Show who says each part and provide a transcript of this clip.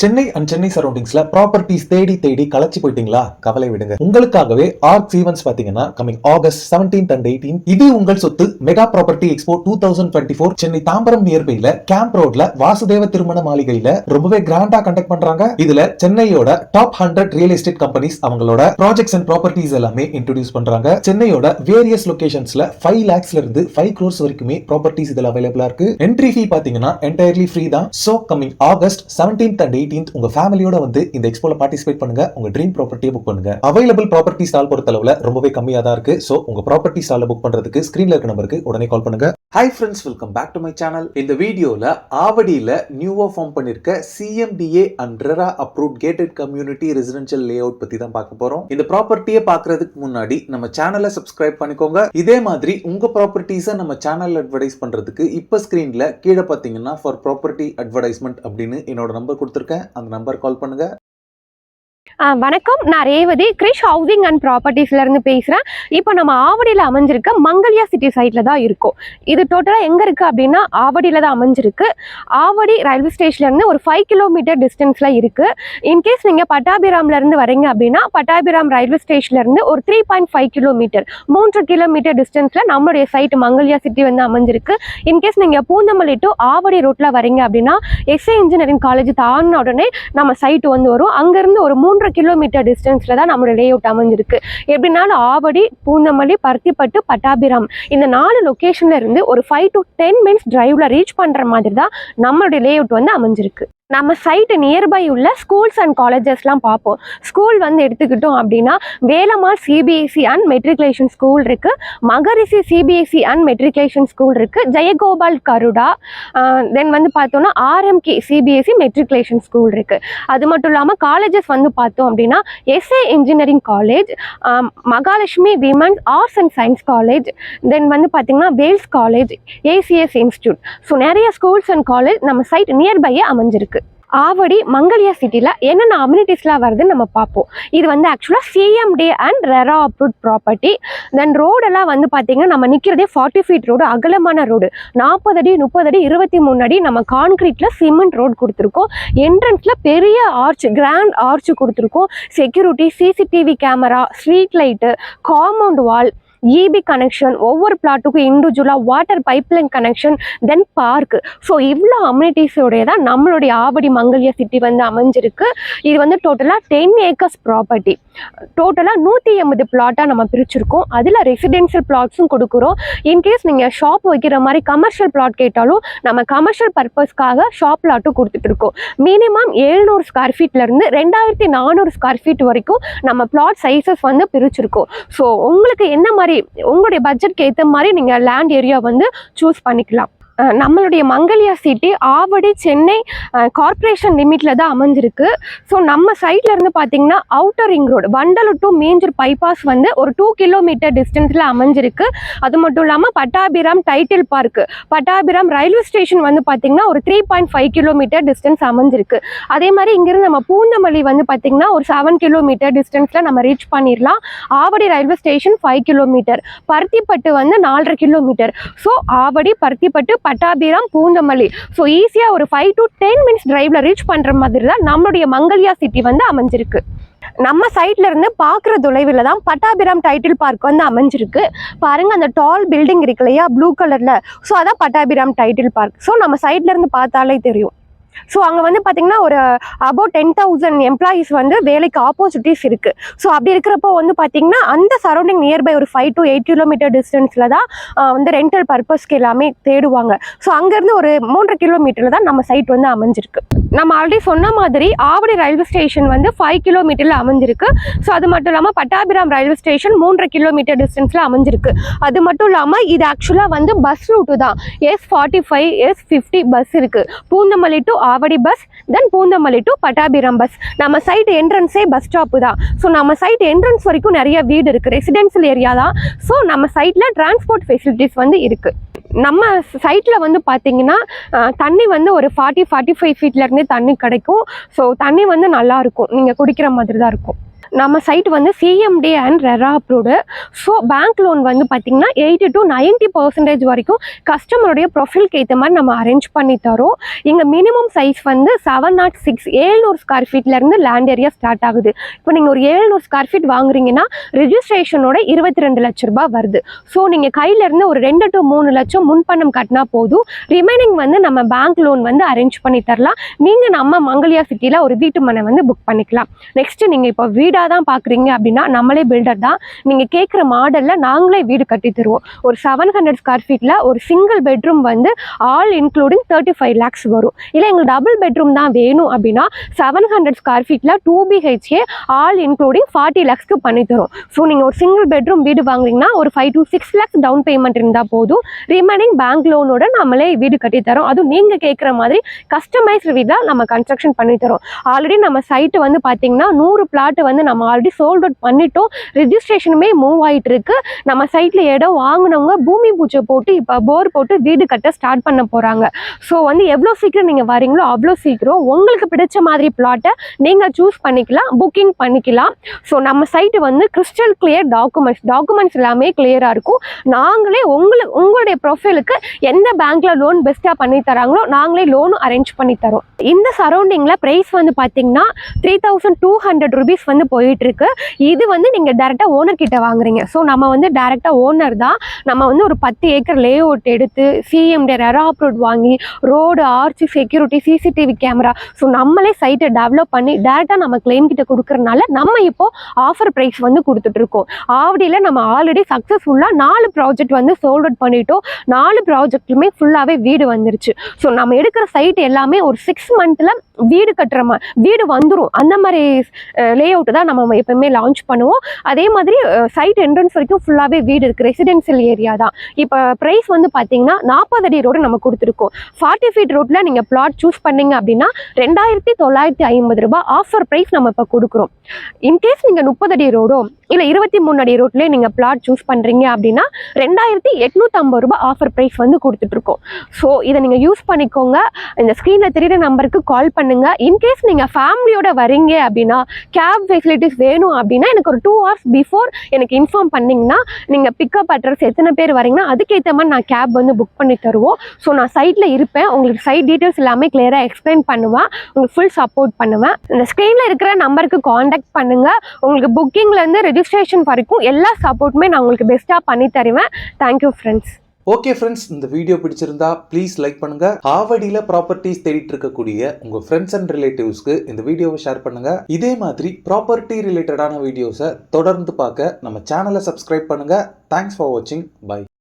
Speaker 1: Chennai and Chennai சரௌண்டிங்ஸ்ல properties தேடி தேடி கலச்சி போயிட்டீங்களா? கவலை விடுங்க. உங்களுக்காகவே ஆர்க் ஈவென்ட்ஸ் பாத்தீங்கன்னா coming August 17th and 18th இது உங்கள் சொத்து mega property expo 2024 Chennai Tambaram நியர்பைல கேம்ப் ரோட்ல வாசுதேவ திருமண மாளிகையில ரொம்பவே கிராண்டா கண்டக்ட் பண்றாங்க. இதுல சென்னையோட டாப் 100 ரியல் எஸ்டேட் கம்பெனிஸ் அவங்களோட ப்ராஜெக்ட்ஸ் அண்ட் ப்ராப்பர்ட்டிஸ் எல்லாமே இன்ட்ரோடியூஸ் பண்றாங்க. சென்னையோட வேரியஸ் லொகேஷன்ஸ்ல 5 lakhsல இருந்து 5 crores வரைக்குமே ப்ராப்பர்ட்டிஸ் இதுல அவைலபிளா இருக்கு. என்ட்ரி ஃபீ பாத்தீங்கன்னா என்டையர்லி ஃப்ரீ தான். So coming August 17th and 18th உங்க ஃபேமிலியோட வந்து இந்த எக்ஸ்போல பார்ட்டிசிபேட் பண்ணுங்க. உங்க ட்ரீம் ப்ராப்பர்ட்டியை புக் பண்ணுங்க. அவைலபிள் ப்ராப்பர்ட்டி ஸ்டால் பொறுத்தளவுல ரொம்பவே கம்மியா தான் இருக்கு. சோ உங்க ப்ராப்பர்ட்டி ஸ்டால புக் பண்றதுக்கு ஸ்கிரீன்ல இருக்க நம்பருக்கு உடனே கால் பண்ணுங்க. Hi friends, welcome back to my channel. இந்த வீடியோல ஆவடியில நியூவா ஃபார்ம் பண்ணிருக்க CMDA and RERA approved gated community residential layout பத்தி தான் பார்க்க போறோம். இந்த ப்ராப்பர்ட்டியை பார்க்கிறதுக்கு முன்னாடி நம்ம சேனலை சப்ஸ்கிரைப் பண்ணிக்கோங்க. இதே மாதிரி உங்க ப்ராப்பர்ட்டிஸை நம்ம சேனல்ல அட்வர்டைஸ் பண்றதுக்கு இப்ப ஸ்கிரீன்ல கீழே பாத்தீங்கன்னா ஃபார் ப்ராப்பர்ட்டி அட்வர்டைஸ்மெண்ட் அப்படின்னு என்னோட நம்பர் கொடுத்துருக்கேன். அந்த நம்பர் கால் பண்ணுங்க.
Speaker 2: வணக்கம், நான் ரேவதி கிரிஷ் ஹவுசிங் அண்ட் ப்ராப்பர்ட்டிஸ்ல இருந்து பேசுறேன். இப்போ நம்ம ஆவடியில் அமைஞ்சிருக்க மங்கல்யா சிட்டி சைட்ல தான் இருக்கோம். இது டோட்டலாக எங்க இருக்கு அப்படின்னா ஆவடியில தான் அமைஞ்சிருக்கு. ஆவடி ரயில்வே ஸ்டேஷன்ல இருந்து ஒரு 5 கிலோமீட்டர் டிஸ்டன்ஸ்ல இருக்கு. இன்கேஸ் நீங்க பட்டாபிராம்ல இருந்து வரீங்க அப்படின்னா பட்டாபிராம் ரயில்வே ஸ்டேஷன்ல இருந்து ஒரு 3.5 கிலோமீட்டர் 3 கிலோமீட்டர் டிஸ்டன்ஸ்ல நம்மளுடைய சைட் மங்கல்யா சிட்டி வந்து அமைஞ்சிருக்கு. இன்கேஸ் நீங்க பூந்தமல்லி டு ஆவடி ரோட்ல வரீங்க அப்படின்னா SA இன்ஜினியரிங் காலேஜ் தாண்டின உடனே நம்ம சைட் வந்து வரும். அங்கிருந்து ஒரு 3 கிலோமீட்டர் டிஸ்டன்ஸ்ல தான் நம்மளோட லேஅவுட் அமைஞ்சிருக்கு. எப்படினாலும் ஆவடி, பூந்தமல்லி, பருத்திப்பட்டு, பட்டாபிராம் இந்த 4 லொகேஷன்ல இருந்து ஒரு 5 to 10 மினிட்ஸ் டிரைவ்ல ரீச் பண்ற மாதிரி தான் நம்மளுடைய லேஅவுட் வந்து அமைஞ்சிருக்கு. நம்ம சைட்டு நியர்பை உள்ள ஸ்கூல்ஸ் அண்ட் காலேஜஸ்லாம் பார்ப்போம். ஸ்கூல் வந்து எடுத்துக்கிட்டோம் அப்படின்னா Velammal CBSE and matriculation school இருக்கு, மகரிஷி CBSE அண்ட் மெட்ரிகுலேஷன் ஸ்கூல் இருக்கு, ஜெயகோபால் கருடா, தென் வந்து பார்த்தோம்னா RMK CBSE மெட்ரிகுலேஷன் ஸ்கூல் இருக்கு. அது மட்டும் இல்லாமல் காலேஜஸ் வந்து பார்த்தோம் அப்படின்னா SA engineering college, Mahalakshmi women's arts and science college, then வந்து பார்த்தீங்கன்னா Vels college, ACS institute. So நிறைய ஸ்கூல்ஸ் அண்ட் காலேஜ் நம்ம சைட் நியர்பையே அமைஞ்சிருக்கு. ஆவடி மங்கல்யா சிட்டியில் என்னென்ன அம்யூனிட்டிஸ்லாம் வருதுன்னு நம்ம பார்ப்போம். இது வந்து ஆக்சுவலாக CMDA and RERA approved property. Then ரோடெல்லாம் வந்து பார்த்தீங்கன்னா நம்ம நிற்கிறதே 40 feet ரோடு, அகலமான ரோடு, 40 அடி 30 அடி 23 அடி நம்ம கான்கிரீட்டில் சிமெண்ட் ரோடு கொடுத்துருக்கோம். என்ட்ரன்ஸில் பெரிய ஆர்ச், கிராண்ட் ஆர்ச் கொடுத்துருக்கோம். Security, CCTV camera, street light, compound wall, EB connection, ஒவ்வொரு பிளாட்டுக்கும் இண்டிவிஜுவலாக வாட்டர் பைப்லைன் கனெக்ஷன், தென் பார்க். ஸோ இவ்வளோ அம்யூனிட்டிஸோடைய தான் நம்மளுடைய ஆவடி மங்கல்யா சிட்டி வந்து அமைஞ்சிருக்கு. இது வந்து டோட்டலாக 10 acres ப்ராப்பர்ட்டி. டோட்டலாக 180 பிளாட்டாக நம்ம பிரிச்சிருக்கோம். அதில் ரெசிடென்ஷியல் பிளாட்ஸும் கொடுக்குறோம். இன்கேஸ் நீங்கள் ஷாப் வைக்கிற மாதிரி கமர்ஷியல் பிளாட் கேட்டாலும் நம்ம கமர்ஷியல் பர்பஸ்க்காக ஷாப் பிளாட்டும் கொடுத்துட்டு இருக்கோம். மினிமம் 700 ஸ்கொயர் ஃபீட்லேருந்து 2400 ஸ்கொயர் ஃபீட் வரைக்கும் நம்ம பிளாட் சைஸஸ் வந்து பிரிச்சிருக்கோம். ஸோ உங்களுக்கு என்ன மாதிரி உங்களுடைய பட்ஜெட்க்கு ஏற்ற மாதிரி நீங்கள் லேண்ட் ஏரியா வந்து சூஸ் பண்ணிக்கலாம். நம்மளுடைய மங்கல்யா சிட்டி ஆவடி சென்னை கார்பரேஷன் லிமிட்ல தான் அமைஞ்சிருக்கு. ஸோ நம்ம சைட்ல இருந்து பார்த்தீங்கன்னா outer ring road Vandalur to Minjur bypass வந்து ஒரு 2 கிலோமீட்டர் டிஸ்டன்ஸ்ல அமைஞ்சிருக்கு. அது மட்டும் இல்லாமல் Pattabiram title park, Pattabiram railway station வந்து பார்த்தீங்கன்னா ஒரு 3.5 கிலோமீட்டர் டிஸ்டன்ஸ் அமைஞ்சிருக்கு. அதே மாதிரி இங்கிருந்து நம்ம பூந்தமல்லி வந்து பார்த்தீங்கன்னா ஒரு 7 கிலோமீட்டர் டிஸ்டன்ஸ்ல நம்ம ரீச் பண்ணிடலாம். Avadi railway station 5 kilometre, Paruthipattu வந்து 4.5 kilometre. So Avadi, Paruthipattu, Pattabiram, Poonamallee, so ஈஸியாக ஒரு 5 to 10 மினிட்ஸ் டிரைவ்ல ரீச் பண்ற மாதிரி தான் நம்மளுடைய மங்கல்யா சிட்டி வந்து அமைஞ்சிருக்கு. நம்ம சைட்ல இருந்து பார்க்குற தொலைவில் தான் பட்டாபிராம் டைட்டில் பார்க் வந்து அமைஞ்சிருக்கு. பாருங்க, அந்த டால் பில்டிங் இருக்கு இல்லையா ப்ளூ கலர்ல, ஸோ அதான் பட்டாபிராம் டைட்டில் பார்க். ஸோ நம்ம சைட்ல இருந்து பார்த்தாலே தெரியும். ஸோ அங்கே வந்து பார்த்தீங்கன்னா ஒரு அபவுட் 10,000 எம்ப்ளாயீஸ் வந்து வேலைக்கு ஆப்பர்ச்சுனிட்டிஸ் இருக்குது. ஸோ அப்படி இருக்கிறப்போ வந்து பார்த்தீங்கன்னா அந்த சரௌண்டிங் நியர்பை ஒரு 5 to 8 கிலோமீட்டர் டிஸ்டன்ஸில் தான் வந்து ரெண்டல் பர்பஸ்க்கு எல்லாமே தேடுவாங்க. ஸோ அங்கேருந்து ஒரு 3 கிலோமீட்டரில் தான் நம்ம சைட் வந்து அமைஞ்சிருக்கு. நம்ம ஆல்ரெடி சொன்ன மாதிரி ஆவடி ரயில்வே ஸ்டேஷன் வந்து 5 கிலோமீட்டரில் அமைஞ்சிருக்கு. ஸோ அது மட்டும் இல்லாமல் பட்டாபிராம் ரயில்வே ஸ்டேஷன் 3.5 கிலோமீட்டர் டிஸ்டன்ஸில் அமைஞ்சிருக்கு. அது மட்டும் இல்லாமல் இது ஆக்சுவலாக வந்து பஸ் ரூட்டு தான். S45 S50 பஸ் இருக்குது. Poonamallee to Avadi bus, then Poonamallee to Pattabiram bus. நம்ம சைட் என்ட்ரன்ஸே பஸ் ஸ்டாப்பு தான். ஸோ நம்ம சைட் என்ட்ரன்ஸ் வரைக்கும் நிறைய வீடு இருக்குது, ரெசிடென்ஷியல் ஏரியா தான். ஸோ நம்ம சைட்டில் டிரான்ஸ்போர்ட் ஃபெசிலிட்டிஸ் வந்து இருக்குது. நம்ம சைட்டில் வந்து பார்த்தீங்கன்னா தண்ணி வந்து ஒரு 40-45 ஃபீட்லேருந்தே தண்ணி கிடைக்கும். ஸோ தண்ணி வந்து நல்லா இருக்கும், நீங்கள் குடிக்கிற மாதிரி தான் இருக்கும். நம்ம சைட் வந்து CMD and RERA approved. So bank loan வந்து பார்த்திங்கன்னா 80 to 90% வரைக்கும் கஸ்டமருடைய ப்ரொஃபைலுக்கு ஏற்ற மாதிரி நம்ம அரேஞ்ச் பண்ணி தரோம். இங்கே மினிமம் சைஸ் வந்து 706 700 ஸ்கொயர் ஃபீட்லேருந்து லேண்ட் ஏரியா ஸ்டார்ட் ஆகுது. இப்போ நீங்கள் ஒரு 700 ஸ்கொயர் ஃபீட் வாங்குறீங்கன்னா ரிஜிஸ்ட்ரேஷனோட 22 லட்ச ரூபாய் வருது. ஸோ நீங்கள் கையிலேருந்து ஒரு 2 to 3 லட்சம் முன்பணம் கட்டினா போதும். ரிமைனிங் வந்து நம்ம பேங்க் லோன் வந்து அரேஞ்ச் பண்ணி தரலாம். நீங்கள் நம்ம மங்கல்யா சிட்டியில் ஒரு வீட்டு மனை வந்து புக் பண்ணிக்கலாம். நெக்ஸ்ட் நீங்கள் இப்போ வீடாக தான் பார்க்குறீங்க அப்படின்னா நம்மளே பில்டர் தான். நீங்கள் கேட்குற மாடலில் நாங்களே வீடு கட்டி தருவோம். ஒரு 700 ஸ்கொயர் ஃபீட்டில் ஒரு சிங்கிள் பெட்ரூம் வந்து ஆல் இன்க்ளூடிங் 35 lakhs வரும். இல்லை எங்களுக்கு டபுள் பெட்ரூம் தான் வேணும் அப்படின்னா 700 ஸ்கொயர் ஃபீட்டில் 2 BHK ஆல் இன்க்ளூடிங் 40 lakhsக்கு பண்ணி தரும். ஸோ நீங்கள் ஒரு சிங்கிள் பெட்ரூம் வீடு வாங்குறீங்கன்னா ஒரு 5 to 6 lakhs டவுன் பேமெண்ட் இருந்தால் போதும். ரிமைனிங் பேங்க் லோனோட நம்மளே வீடு கட்டி தரோம். அதுவும் நீங்கள் கேட்குற மாதிரி கஸ்டமைஸ்டு வீடாக நம்ம கன்ஸ்ட்ரக்ஷன் பண்ணி தரோம். ஆல்ரெடி நம்ம சைட்டு வந்து பார்த்தீங்கன்னா 100 பிளாட் வந்து நம்ம ஆல்ரெடி சோல்ட் அவுட் பண்ணிட்டோம். ரிஜிஸ்ட்ரேஷனுமே மூவ் ஆகிட்டு இருக்கு. நம்ம சைட்டில் இடம் வாங்கினவங்க பூமி பூஜை போட்டு இப்போ போர் போட்டு வீடு கட்ட ஸ்டார்ட் பண்ண போகிறாங்க. ஸோ வந்து எவ்வளோ சீக்கிரம் நீங்கள் வரீங்களோ அவ்வளோ சீக்கிரம் உங்களுக்கு பிடிச்ச மாதிரி பிளாட்டை நீங்கள் சூஸ் பண்ணிக்கலாம், புக்கிங் பண்ணிக்கலாம். ஸோ நம்ம சைட்டு வந்து கிறிஸ்டல் கிளியர் டாக்குமெண்ட்ஸ் எல்லாமே கிளியராக இருக்கும். நாங்களே உங்களுடைய ப்ரொஃபைலுக்கு எந்த பேங்க்கில் லோன் பெஸ்ட்டாக பண்ணி தராங்களோ நாங்களே லோனும் அரேஞ்ச் பண்ணி தரோம். இந்த சரௌண்டிங்கில் ப்ரைஸ் வந்து பார்த்தீங்கன்னா 3200 rupees வந்து போயிட்டுருக்கு. இது வந்து நீங்கள் டேரெக்டாக ஓனர் கிட்ட வாங்குறீங்க. ஸோ நம்ம வந்து டேரெக்டாக ஓனர் தான். நம்ம வந்து ஒரு 10 ஏக்கர் லே அவுட் எடுத்து சிஎம்டி ரெரா அப்ரூவ்ட் வாங்கி road arch security CCTV camera so நம்மளே சைட்டை டெவலப் பண்ணி டேரெக்டாக நம்ம கிளைம் கிட்ட கொடுக்கறனால நம்ம இப்போ ஆஃபர் ப்ரைஸ் வந்து கொடுத்துட்ருக்கோம். ஆவடியில் நம்ம ஆல்ரெடி சக்ஸஸ்ஃபுல்லாக 4 ப்ராஜெக்ட் வந்து சோல்ட் அவுட் பண்ணிட்டோம். 4 ப்ராஜெக்ட்லுமே ஃபுல்லாகவே வீடு வந்துருச்சு. ஸோ நம்ம எடுக்கிற சைட் எல்லாமே ஒரு 6 months வீடு கட்டுற வீடு வந்துடும். அந்த மாதிரி லே அவுட் தான் நம்ம எப்பவுமே லான்ச் பண்ணுவோம். அதே மாதிரி சைட் என்ட்ரன்ஸ் வரைக்கும் ஃபுல்லாகவே வீடு இருக்குது. ரெசிடென்சியல் ஏரியா தான். இப்போ ப்ரைஸ் வந்து பார்த்தீங்கன்னா 40 அடி ரோடு நம்ம கொடுத்துருக்கோம். 40 feet ரோட்டில் நீங்கள் பிளாட் சூஸ் பண்ணீங்க அப்படின்னா 2950 ரூபாய் ஆஃபர் ப்ரைஸ் நம்ம இப்போ கொடுக்குறோம். இன்கேஸ் நீங்கள் 30 அடி ரோடோ இல்லை 23 அடி ரோட்லேயே நீங்கள் பிளாட் சூஸ் பண்ணுறீங்க அப்படின்னா 2850 ரூபாய் ஆஃபர் ப்ரைஸ் வந்து கொடுத்துட்ருக்கோம். ஸோ இதை நீங்கள் யூஸ் பண்ணிக்கோங்க. இந்த ஸ்க்ரீனில் தெரியுற நம்பருக்கு கால் பண்ணுங்கள். இன்கேஸ் நீங்கள் ஃபேமிலியோட வரீங்க அப்படின்னா கேப் ஃபெசிலிட்டிஸ் வேணும் அப்படின்னா எனக்கு ஒரு 2 hours பிஃபோர் எனக்கு இன்ஃபார்ம் பண்ணிங்கன்னா நீங்கள் பிக்கப் அட்ரஸ் எத்தனை பேர் வரீங்கன்னா அதுக்கேற்ற மாதிரி நான் கேப் வந்து புக் பண்ணி தருவோம். ஸோ நான் சைட்டில் இருப்பேன். உங்களுக்கு சைட் டீட்டெயில்ஸ் எல்லாமே கிளியராக எக்ஸ்பிளைன் பண்ணுவேன். உங்களுக்கு ஃபுல் சப்போர்ட் பண்ணுவேன். இந்த ஸ்க்ரீனில் இருக்கிற நம்பருக்கு காண்டாக்ட் பண்ணுங்கள். உங்களுக்கு புக்கிங்லேருந்து ரெஜிஸ்ட்ரேஷன் வரைக்கும் எல்லா சப்போர்ட்டுமே நான் உங்களுக்கு பெஸ்ட்டாக பண்ணி தருவேன். Thank you friends.
Speaker 1: ஓகே ஃப்ரெண்ட்ஸ், இந்த வீடியோ பிடிச்சிருந்தா ப்ளீஸ் லைக் பண்ணுங்க. ஆவடியில் ப்ராப்பர்ட்டிஸ் தேடிட்டு இருக்கக்கூடிய உங்க ஃப்ரெண்ட்ஸ் அண்ட் ரிலேட்டிவ்ஸ்க்கு இந்த வீடியோவை ஷேர் பண்ணுங்க. இதே மாதிரி ப்ராப்பர்ட்டி ரிலேட்டடான வீடியோஸை தொடர்ந்து பார்க்க நம்ம சேனலை சப்ஸ்கிரைப் பண்ணுங்க. தேங்க்ஸ் ஃபார் வாட்சிங். பை.